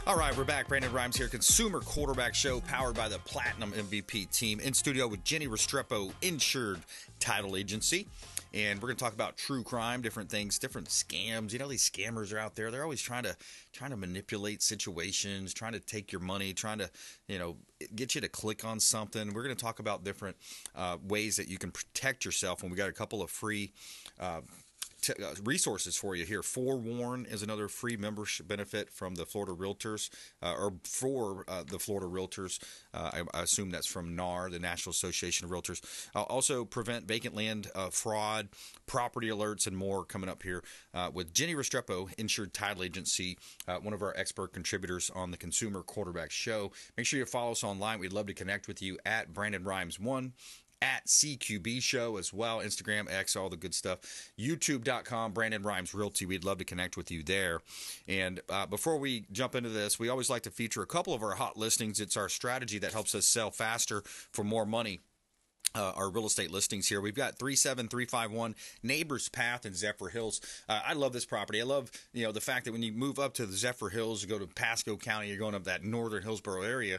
All right, we're back. Brandon Rhymes here, Consumer Quarterback Show, powered by the Platinum MVP team. In studio with Jennie Restrepo, Insured Title Agency. And we're going to talk about true crime, different things, different scams. You know, these scammers are out there. They're always trying to manipulate situations, trying to take your money, trying to, get you to click on something. We're going to talk about different ways that you can protect yourself. And we got a couple of free resources for you here. Forewarn is another free membership benefit from the Florida Realtors, the Florida Realtors. I assume that's from NAR, the National Association of Realtors. Also, prevent vacant land fraud, property alerts, and more coming up here with Jennie Restrepo, Insured Title Agency, one of our expert contributors on the Consumer Quarterback Show. Make sure you follow us online. We'd love to connect with you at Brandon Rhymes 1. At CQB Show as well, Instagram, X, all the good stuff. YouTube.com, Brandon Rhymes Realty. We'd love to connect with you there. And before we jump into this, we always like to feature a couple of our hot listings. It's our strategy that helps us sell faster for more money. Our real estate listings here. We've got 37351 Neighbors Path in Zephyr Hills. I love this property. I love, the fact that when you move up to the Zephyr Hills, you go to Pasco County, you're going up that northern Hillsborough area.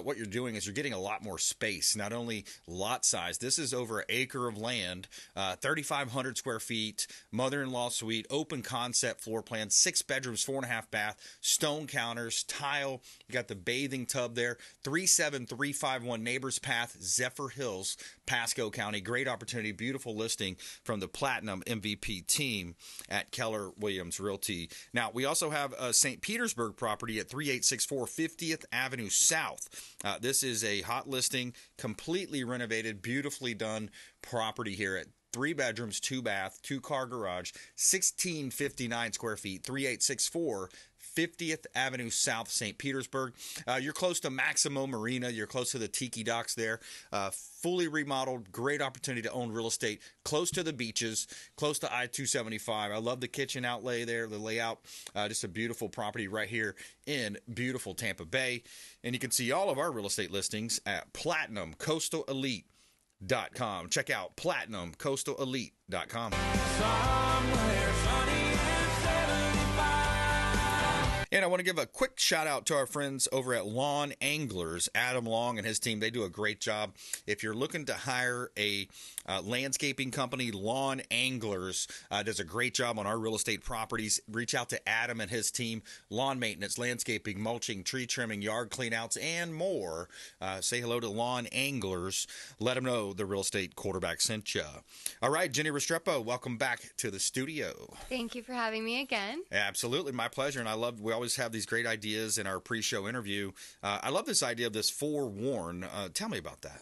What you're doing is you're getting a lot more space, not only lot size. This is over an acre of land, 3,500 square feet, mother-in-law suite, open concept floor plan, 6 bedrooms, 4.5 bath, stone counters, tile. You got the bathing tub there. 37351 Neighbors Path, Zephyr Hills, Pasco County. Great opportunity, beautiful listing from the Platinum MVP team at Keller Williams Realty. Now, we also have a St. Petersburg property at 3864 50th Avenue South. This is a hot listing, completely renovated, beautifully done property here at 3 bedrooms, 2 bath, 2-car garage, 1,659 square feet, 3864 50th Avenue South, St. Petersburg. You're close to Maximo Marina. You're close to the Tiki Docks there. Fully remodeled. Great opportunity to own real estate. Close to the beaches. Close to I-275. I love the kitchen outlay there, the layout. Just a beautiful property right here in beautiful Tampa Bay. And you can see all of our real estate listings at PlatinumCoastalElite.com. Check out PlatinumCoastalElite.com. Somewhere sunny and 75. And I want to give a quick shout out to our friends over at Lawn Anglers. Adam Long and his team, they do a great job. If you're looking to hire a landscaping company, Lawn Anglers does a great job on our real estate properties. Reach out to Adam and his team. Lawn maintenance, landscaping, mulching, tree trimming, yard cleanouts, and more. Say hello to Lawn Anglers. Let them know the real estate quarterback sent you. All right, Jennie Restrepo, welcome back to the studio. Thank you for having me again. Absolutely, my pleasure. And we always have these great ideas in our pre-show interview. I love this idea of this Forewarn. Tell me about that.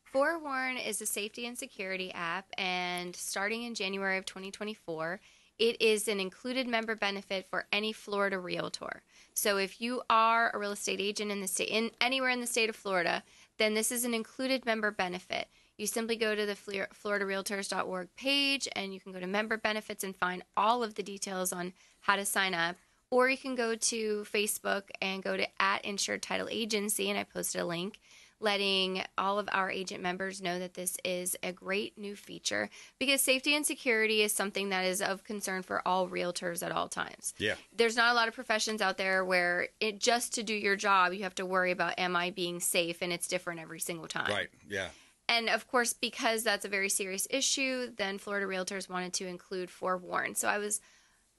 Forewarn is a safety and security app, and starting in January of 2024, it is an included member benefit for any Florida realtor. So if you are a real estate agent in the state, anywhere in the state of Florida, then this is an included member benefit. You simply go to the floridarealtors.org page, and you can go to member benefits and find all of the details on how to sign up. Or you can go to Facebook and go to @Insured Title Agency, and I posted a link letting all of our agent members know that this is a great new feature, because safety and security is something that is of concern for all realtors at all times. Yeah. There's not a lot of professions out there where just to do your job, you have to worry about, am I being safe? And it's different every single time. Right, yeah. And of course, because that's a very serious issue, then Florida Realtors wanted to include Forewarn. So I was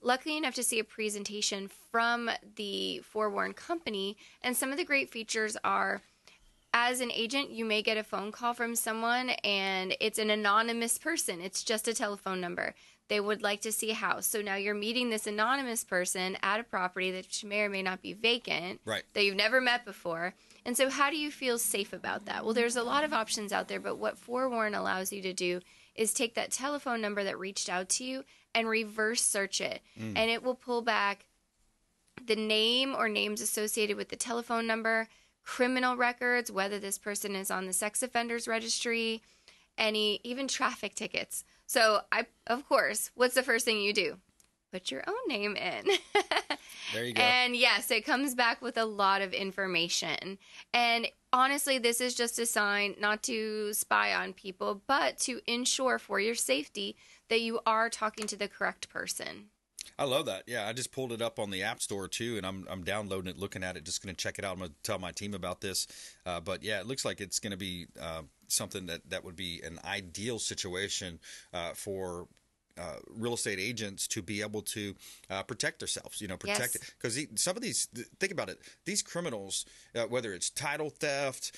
lucky enough to see a presentation from the Forewarn company, and some of the great features are, as an agent, you may get a phone call from someone, and it's an anonymous person. It's just a telephone number. They would like to see a house. So now you're meeting this anonymous person at a property that may or may not be vacant, right, that you've never met before. And so how do you feel safe about that? Well, there's a lot of options out there, but what Forewarn allows you to do is take that telephone number that reached out to you and reverse search it. And it will pull back the name or names associated with the telephone number, criminal records, whether this person is on the sex offenders registry, even traffic tickets. So of course, what's the first thing you do? Put your own name in. There you go. And yes, it comes back with a lot of information. And honestly, this is just a sign not to spy on people, but to ensure for your safety that you are talking to the correct person. I love that. Yeah, I just pulled it up on the App Store too, and I'm downloading it, looking at it, just going to check it out. I'm going to tell my team about this. But yeah, it looks like it's going to be something that would be an ideal situation for real estate agents to be able to protect themselves, protect it. Because some of these, think about it, these criminals, whether it's title theft,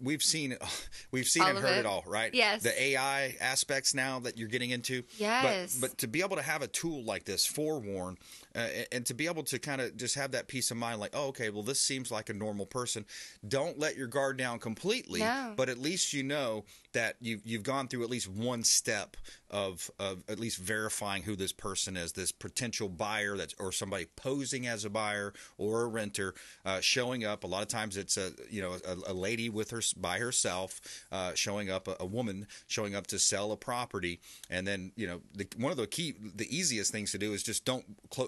we've seen and heard it all, right? Yes. The AI aspects now that you're getting into. Yes. But to be able to have a tool like this, forewarn, and to be able to kind of just have that peace of mind, like, oh, okay, well, this seems like a normal person. Don't let your guard down completely, but at least you know that you've gone through at least one step of at least verifying who this person is, this potential buyer or somebody posing as a buyer or a renter, showing up. A lot of times it's a lady by herself, showing up, a woman showing up to sell a property. And then, one of the easiest things to do is just don't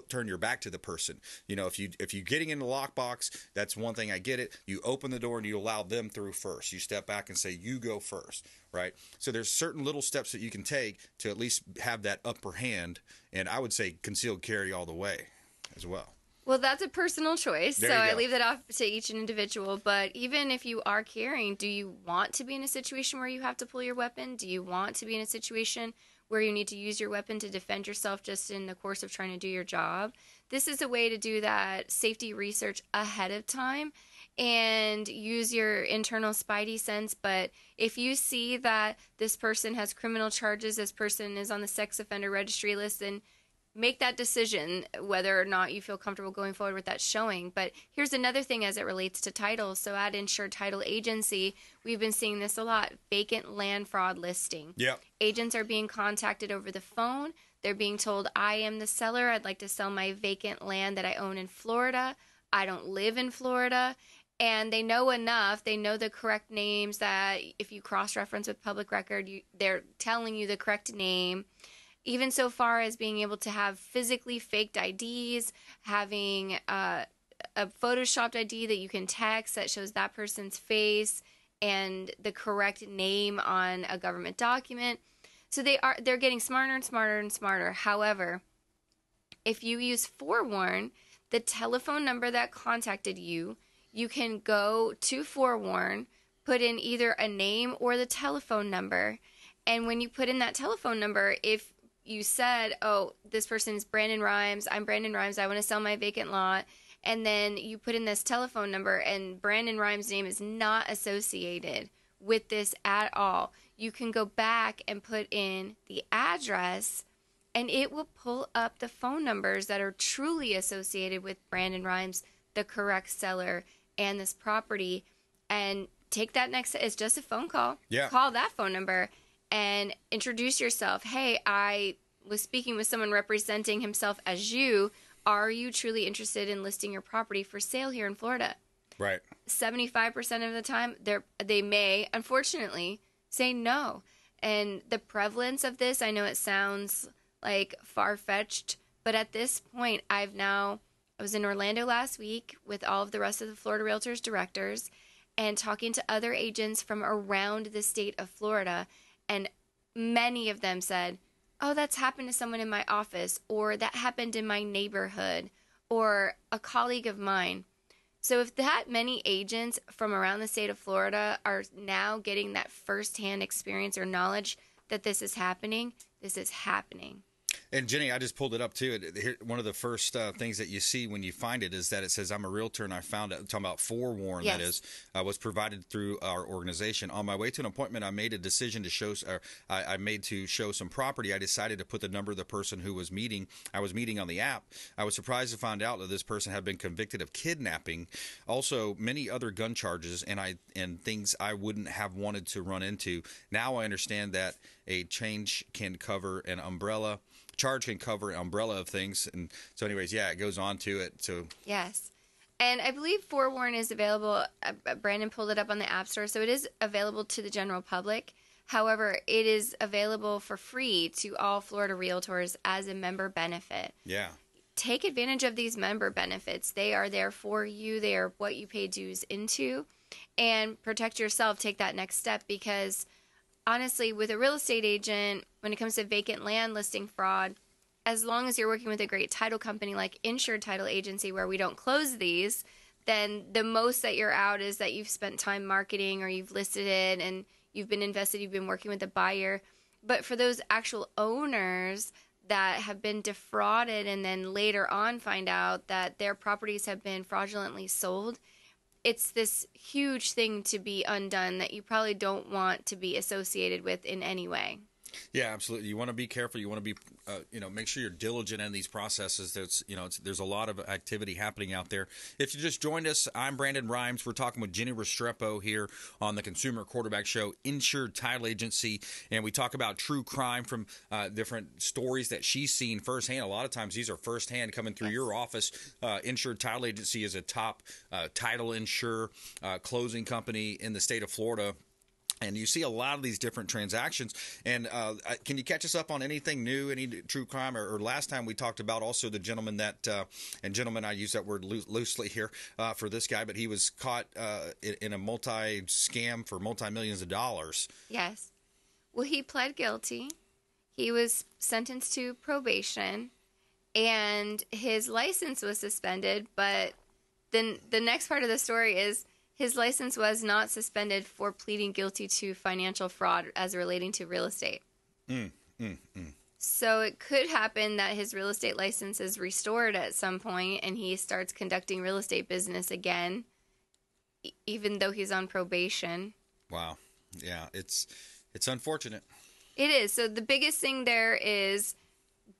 turn your back to the person. If you're getting in the lockbox, that's one thing. I get it. You open the door and you allow them through first. You step back and say, you go first. Right. So there's certain little steps that you can take to at least have that upper hand. And I would say concealed carry all the way as well. Well, that's a personal choice. There so you I go. leave that off to each individual. But even if you are carrying, do you want to be in a situation where you have to pull your weapon? Do you want to be in a situation where you need to use your weapon to defend yourself just in the course of trying to do your job? This is a way to do that safety research ahead of time and use your internal spidey sense. But if you see that this person has criminal charges, this person is on the sex offender registry list, then make that decision whether or not you feel comfortable going forward with that showing. But here's another thing as it relates to titles. So at Insured Title Agency, we've been seeing this a lot, vacant land fraud listing. Yeah. Agents are being contacted over the phone. They're being told, I am the seller. I'd like to sell my vacant land that I own in Florida. I don't live in Florida. And they know enough. They know the correct names that if you cross-reference with public record, they're telling you the correct name. Even so far as being able to have physically faked IDs, having a photoshopped ID that you can text that shows that person's face and the correct name on a government document. So they're getting smarter and smarter and smarter. However, if you use Forewarn, the telephone number that contacted you, you can go to Forewarn, put in either a name or the telephone number. And when you put in that telephone number, if you said, oh, this person is Brandon Rhymes, I'm Brandon Rhymes, I want to sell my vacant lot, and then you put in this telephone number and Brandon Rhymes' name is not associated with this at all, you can go back and put in the address and it will pull up the phone numbers that are truly associated with Brandon Rhymes, the correct seller, and this property. And take that next, it's just a phone call. Yeah. Call that phone number and introduce yourself. Hey, I was speaking with someone representing himself as you. Are you truly interested in listing your property for sale here in Florida? Right. 75% of the time, they may, unfortunately, say no. And the prevalence of this, I know it sounds like far-fetched, but at this point, I was in Orlando last week with all of the rest of the Florida Realtors directors and talking to other agents from around the state of Florida. And many of them said, oh, that's happened to someone in my office, or that happened in my neighborhood, or a colleague of mine. So if that many agents from around the state of Florida are now getting that firsthand experience or knowledge that this is happening, this is happening. And Jenny, I just pulled it up too. One of the first things that you see when you find it is that it says, I'm a realtor, and I found it, talking about Forewarn, Yes. that is, was provided through our organization. On my way to an appointment, I made a decision to show, show some property. I decided to put the number of the person who was I was meeting on the app. I was surprised to find out that this person had been convicted of kidnapping, also many other gun charges, and things I wouldn't have wanted to run into. Now I understand that a charge can cover an umbrella of things. And so anyways, yeah, it goes on to it. So Yes. And I believe Forewarn is available. Brandon pulled it up on the App Store, so it is available to the general public. However, it is available for free to all Florida Realtors as a member benefit. yeah. Take advantage of these member benefits. They are there for you. They are what you pay dues into. And protect yourself. Take that next step, because honestly, with a real estate agent, when it comes to vacant land listing fraud, as long as you're working with a great title company like Insured Title Agency, where we don't close these, then the most that you're out is that you've spent time marketing or you've listed it and you've been invested, you've been working with the buyer. But for those actual owners that have been defrauded and then later on find out that their properties have been fraudulently sold, it's this huge thing to be undone that you probably don't want to be associated with in any way. Yeah, absolutely. You want to be careful. You want to be, make sure you're diligent in these processes. There's a lot of activity happening out there. If you just joined us, I'm Brandon Rhymes. We're talking with Jennie Restrepo here on the Consumer Quarterback Show, Insured Title Agency, and we talk about true crime from different stories that she's seen firsthand. A lot of times these are firsthand coming through your office. Insured Title Agency is a top title insurer closing company in the state of Florida. And you see a lot of these different transactions. And can you catch us up on anything new, any true crime? Or last time we talked about also the gentleman that, and gentleman, I use that word loosely here for this guy, but he was caught in a multi-scam for multi-millions of dollars. Yes. Well, he pled guilty. He was sentenced to probation, and his license was suspended. But then the next part of the story is, his license was not suspended for pleading guilty to financial fraud as relating to real estate. So it could happen that his real estate license is restored at some point and he starts conducting real estate business again, even though he's on probation. Wow. Yeah, it's unfortunate. It is. So the biggest thing there is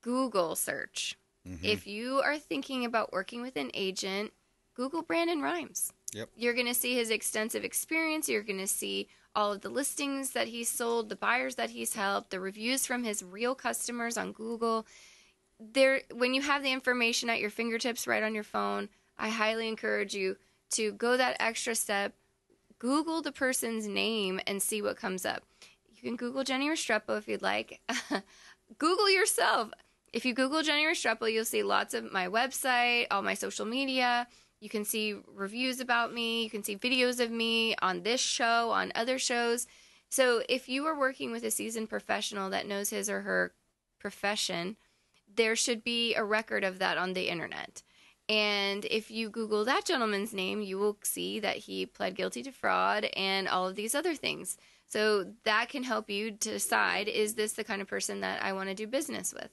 Google search. If you are thinking about working with an agent, Google Brandon Rhymes. Yep. You're going to see his extensive experience. You're going to see all of the listings that he's sold, the buyers that he's helped, the reviews from his real customers on Google. When you have the information at your fingertips right on your phone, I highly encourage you to go that extra step, Google the person's name, and see what comes up. You can Google Jennie Restrepo if you'd like. Google yourself. If you Google Jennie Restrepo, you'll see lots of my website, all my social media. You can see reviews about me. You can see videos of me on this show, on other shows. So if you are working with a seasoned professional that knows his or her profession, there should be a record of that on the internet. And if you Google that gentleman's name, you will see that he pled guilty to fraud and all of these other things. So that can help you decide, is this the kind of person that I want to do business with?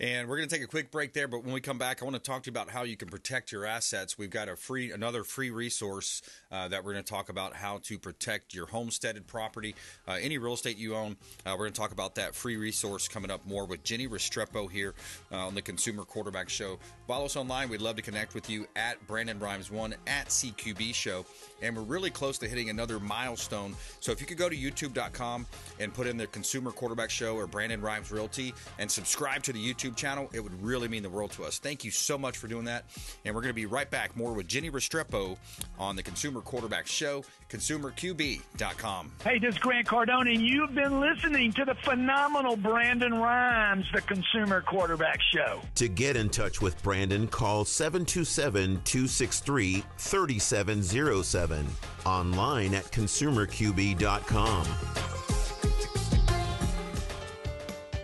And we're going to take a quick break there, but when we come back, I want to talk to you about how you can protect your assets. We've got another free resource that we're going to talk about, how to protect your homesteaded property, any real estate you own. We're going to talk about that free resource coming up more with Jennie Restrepo here on the Consumer Quarterback Show. Follow us online. We'd love to connect with you at Brandon Rhymes 1 at CQB Show. And we're really close to hitting another milestone. So if you could go to youtube.com and put in the Consumer Quarterback Show or Brandon Rhymes Realty and subscribe to the YouTube channel, it would really mean the world to us. Thank you so much for doing that. And we're going to be right back more with Jennie Restrepo on the Consumer Quarterback Show, consumerqb.com. Hey, this is Grant Cardone, and you've been listening to the phenomenal Brandon Rhymes, the Consumer Quarterback Show. To get in touch with Brandon, call 727-263-3707. Online at consumerqb.com.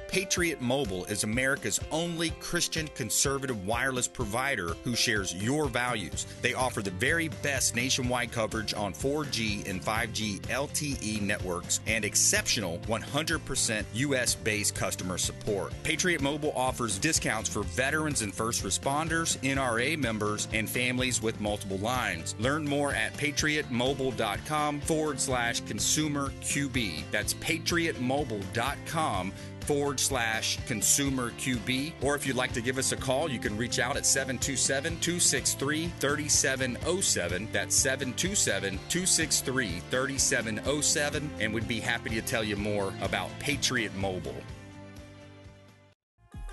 Patriot Mobile is America's only Christian conservative wireless provider who shares your values. They offer the very best nationwide coverage on 4G and 5G LTE networks and exceptional 100% US-based customer support. Patriot Mobile offers discounts for veterans and first responders, NRA members, and families with multiple lines. Learn more at patriotmobile.com/consumer QB. That's patriotmobile.com/consumer QB. Or if you'd like to give us a call, you can reach out at 727-263-3707. That's 727-263-3707. And we'd be happy to tell you more about Patriot Mobile.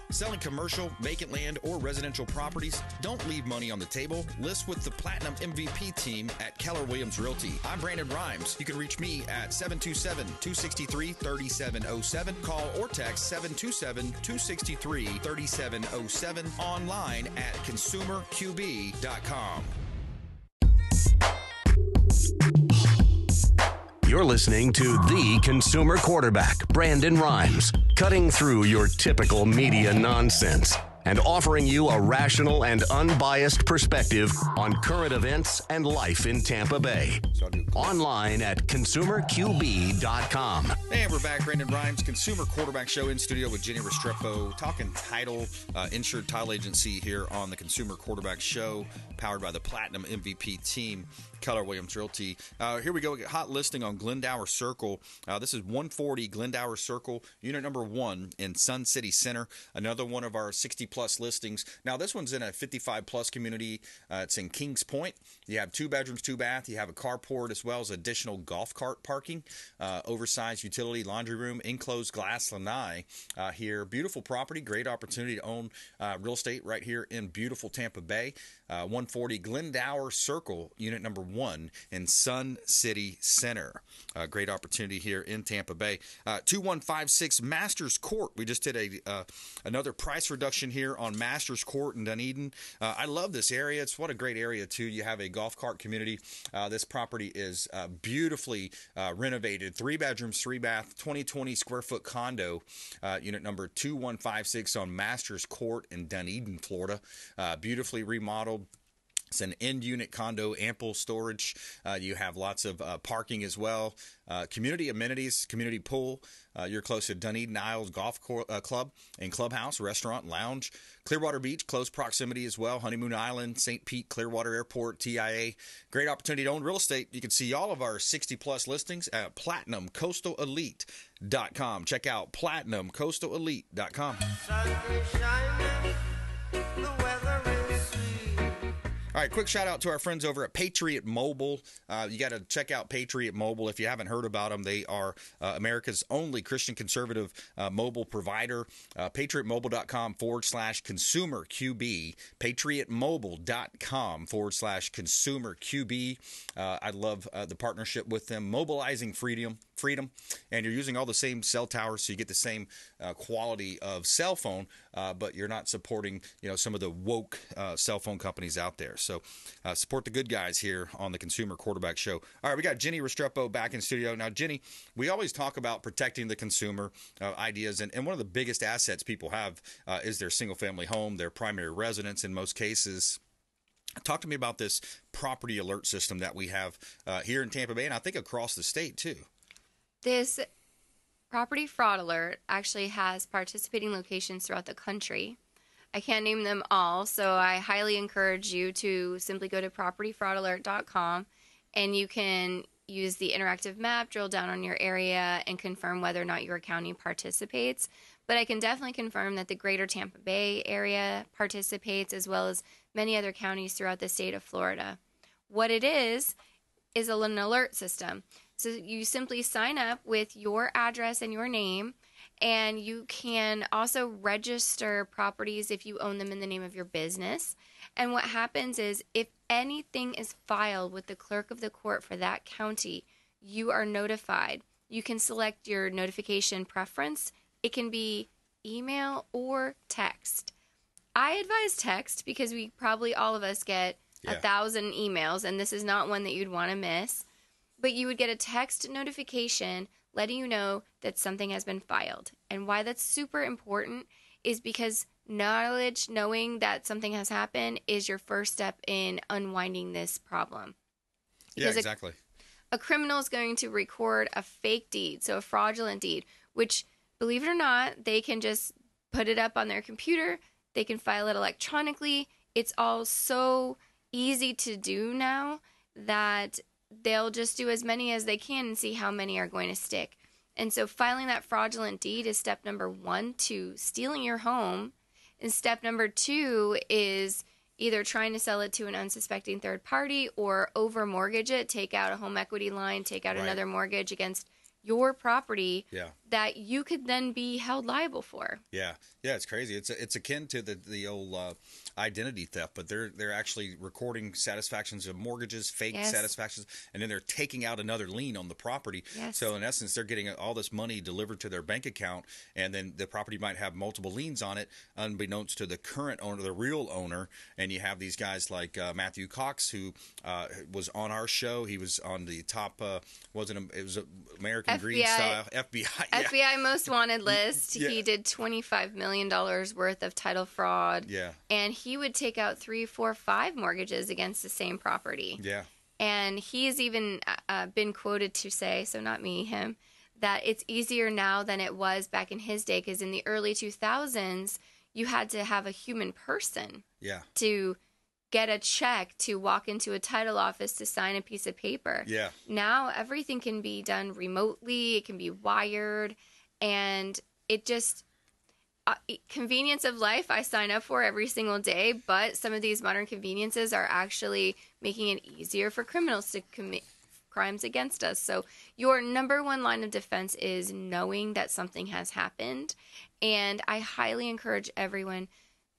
Selling commercial, vacant land, or residential properties? Don't leave money on the table. List with the Platinum MVP team at Keller Williams Realty. I'm Brandon Rhymes. You can reach me at 727-263-3707. Call or text 727-263-3707. Online at consumerqb.com. You're listening to the Consumer Quarterback, Brandon Rhymes, cutting through your typical media nonsense and offering you a rational and unbiased perspective on current events and life in Tampa Bay. Online at consumerqb.com. And we're back. Brandon Rhymes, Consumer Quarterback Show, in studio with Jennie Restrepo, talking title, Insured Title Agency here on the Consumer Quarterback Show, powered by the Platinum MVP team, Keller Williams Realty. Here we go. Hot listing on Glendower Circle. This is 140 Glendower Circle, unit number 1 in Sun City Center. Another one of our 60-plus listings. Now, this one's in a 55-plus community. It's in Kings Point. You have 2 bedrooms, 2 bath. You have a carport as well as additional golf cart parking, oversized utility, laundry room, enclosed glass lanai here. Beautiful property. Great opportunity to own real estate right here in beautiful Tampa Bay. 140 Glendower Circle, unit number 1 in Sun City Center. Great opportunity here in Tampa Bay. 2156 Masters Court. We just did another price reduction here on Masters Court in Dunedin. I love this area. It's what a great area too. You have a golf cart community. This property is beautifully renovated. 3 bedrooms, 3 bath, 20 square foot condo. Unit number 2156 on Masters Court in Dunedin, Florida. Beautifully remodeled. It's an end-unit condo, ample storage. You have lots of parking as well. Community amenities, community pool. You're close to Dunedin Isles Golf Club and Clubhouse, restaurant, lounge. Clearwater Beach, close proximity as well. Honeymoon Island, St. Pete, Clearwater Airport, TIA. Great opportunity to own real estate. You can see all of our 60-plus listings at PlatinumCoastalElite.com. Check out PlatinumCoastalElite.com. All right, quick shout out to our friends over at Patriot Mobile. You got to check out Patriot Mobile if you haven't heard about them. They are America's only Christian conservative mobile provider. PatriotMobile.com/consumerQB. PatriotMobile.com/consumerQB. I love the partnership with them, mobilizing freedom, and you're using all the same cell towers, so you get the same quality of cell phone, but you're not supporting some of the woke cell phone companies out there. So support the good guys here on the Consumer Quarterback Show. All right, we got Jennie Restrepo back in studio. Now, Jennie, we always talk about protecting the consumer ideas, and one of the biggest assets people have is their single-family home, their primary residence in most cases. Talk to me about this property alert system that we have here in Tampa Bay, and I think across the state too. This property fraud alert actually has participating locations throughout the country. I can't name them all, so I highly encourage you to simply go to propertyfraudalert.com, and you can use the interactive map, drill down on your area, and confirm whether or not your county participates. But I can definitely confirm that the greater Tampa Bay area participates, as well as many other counties throughout the state of Florida. What it is an alert system. So you simply sign up with your address and your name, and you can also register properties if you own them in the name of your business. And what happens is if anything is filed with the clerk of the court for that county, you are notified. You can select your notification preference. It can be email or text. I advise text because we probably all of us get 1,000 emails, and this is not one that you'd want to miss. But you would get a text notification letting you know that something has been filed. And why that's super important is because knowing that something has happened is your first step in unwinding this problem. Because yeah, exactly. A criminal is going to record a fake deed, so a fraudulent deed, which, believe it or not, they can just put it up on their computer. They can file it electronically. It's all so easy to do now that they'll just do as many as they can and see how many are going to stick. And so filing that fraudulent deed is step number 1 to stealing your home. And step number 2 is either trying to sell it to an unsuspecting third party or over mortgage it, take out a home equity line, take out another mortgage against your property that you could then be held liable for. Yeah, it's crazy. It's akin to the old identity theft, but they're actually recording satisfactions of mortgages, fake satisfactions, and then they're taking out another lien on the property. So in essence, they're getting all this money delivered to their bank account, and then the property might have multiple liens on it, unbeknownst to the current owner, the real owner. And you have these guys like Matthew Cox, who was on our show. He was on the top, it was American Greed style FBI FBI most wanted list. Yeah. He did $25 million worth of title fraud. Yeah. And he would take out 3, 4, 5 mortgages against the same property. Yeah. And he's even been quoted to say, so not me, him, that it's easier now than it was back in his day, because in the early 2000s, you had to have a human person to get a check to walk into a title office to sign a piece of paper. Yeah. Now everything can be done remotely. It can be wired. And it just, convenience of life I sign up for every single day, but some of these modern conveniences are actually making it easier for criminals to commit crimes against us. So your number one line of defense is knowing that something has happened. And I highly encourage everyone,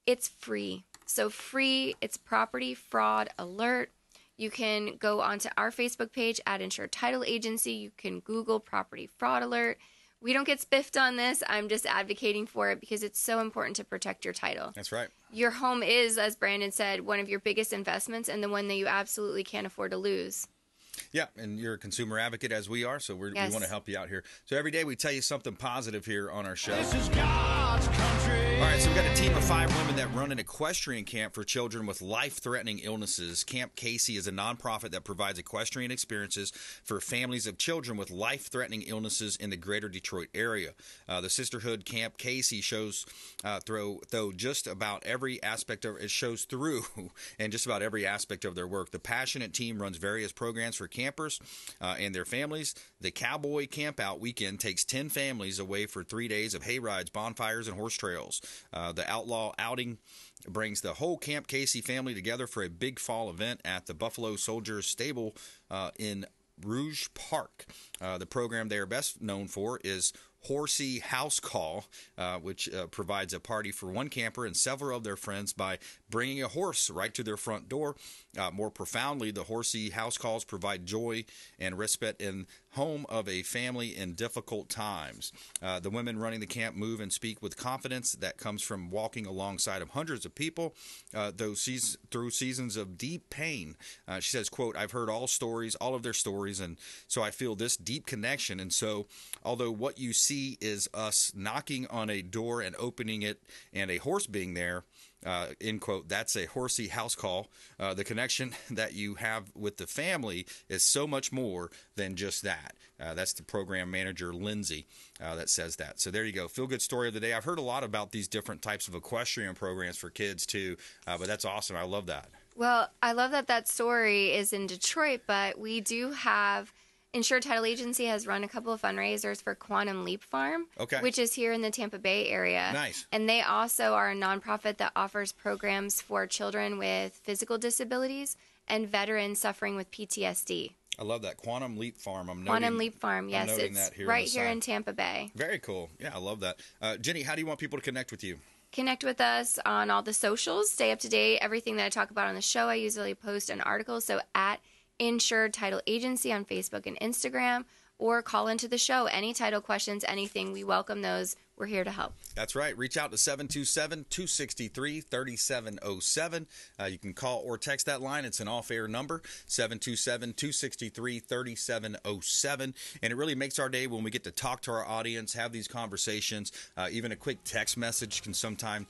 it's free. So free, it's Property Fraud Alert. You can go onto our Facebook page at Insured Title Agency. You can Google Property Fraud Alert. We don't get spiffed on this. I'm just advocating for it because it's so important to protect your title. That's right. Your home is, as Brandon said, one of your biggest investments and the one that you absolutely can't afford to lose. Yeah, and you're a consumer advocate as we are, so we want to help you out here. So every day we tell you something positive here on our show. This is God's country. All right, so we've got a team of 5 women that run an equestrian camp for children with life-threatening illnesses. Camp Casey is a nonprofit that provides equestrian experiences for families of children with life-threatening illnesses in the greater Detroit area. The sisterhood Camp Casey shows through just about every aspect of it shows through and just about every aspect of their work. The passionate team runs various programs for campers and their families. The Cowboy Camp Out weekend takes 10 families away for 3 days of hay rides, bonfires, and horse trails. The Outlaw Outing brings the whole Camp Casey family together for a big fall event at the Buffalo Soldiers Stable in Rouge Park. The program they are best known for is Horsey House Call, which provides a party for one camper and several of their friends by bringing a horse right to their front door. More profoundly, the Horsey House Calls provide joy and respite in home of a family in difficult times. The women running the camp move and speak with confidence that comes from walking alongside of hundreds of people through seasons of deep pain. She says, quote, "I've heard all of their stories, and so I feel this deep connection. And so, although what you see is us knocking on a door and opening it and a horse being there, end quote, that's a Horsey house call. The connection that you have with the family is so much more than just that." That's the program manager, Lindsay, that says that. So there you go. Feel good story of the day. I've heard a lot about these different types of equestrian programs for kids too, but that's awesome. I love that. Well, I love that story is in Detroit, but we do have Insured Title Agency has run a couple of fundraisers for Quantum Leap Farm, which is here in the Tampa Bay area. Nice. And they also are a nonprofit that offers programs for children with physical disabilities and veterans suffering with PTSD. I love that. Quantum Leap Farm. Quantum Leap Farm, yes. It's right here in Tampa Bay. Very cool. Yeah, I love that. Jennie, how do you want people to connect with you? Connect with us on all the socials. Stay up to date. Everything that I talk about on the show, I usually post an article. So at Insured Title Agency on Facebook and Instagram, or call into the show. Any title questions, anything, we welcome those. We're here to help. That's right. Reach out to 727-263-3707. You can call or text that line. It's an off-air number, 727-263-3707. And it really makes our day when we get to talk to our audience, have these conversations. Even a quick text message can sometimes,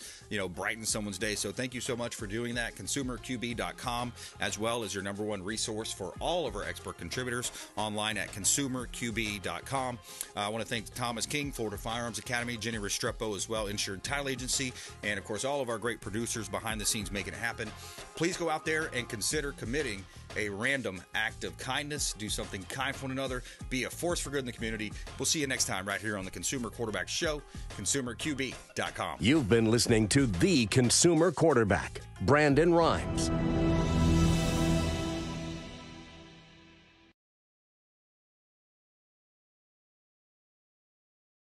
brighten someone's day. So thank you so much for doing that. ConsumerQB.com, as well as your number one resource for all of our expert contributors online at ConsumerQB.com. I want to thank Thomas King, Florida Firearms Academy, Jennie Restrepo as well, Insured Title Agency, and of course all of our great producers behind the scenes making it happen. Please go out there and consider committing a random act of kindness. Do something kind for one another. Be a force for good in the community. We'll see you next time right here on the Consumer Quarterback Show, ConsumerQB.com. You've been listening to The Consumer Quarterback, Brandon Rhymes.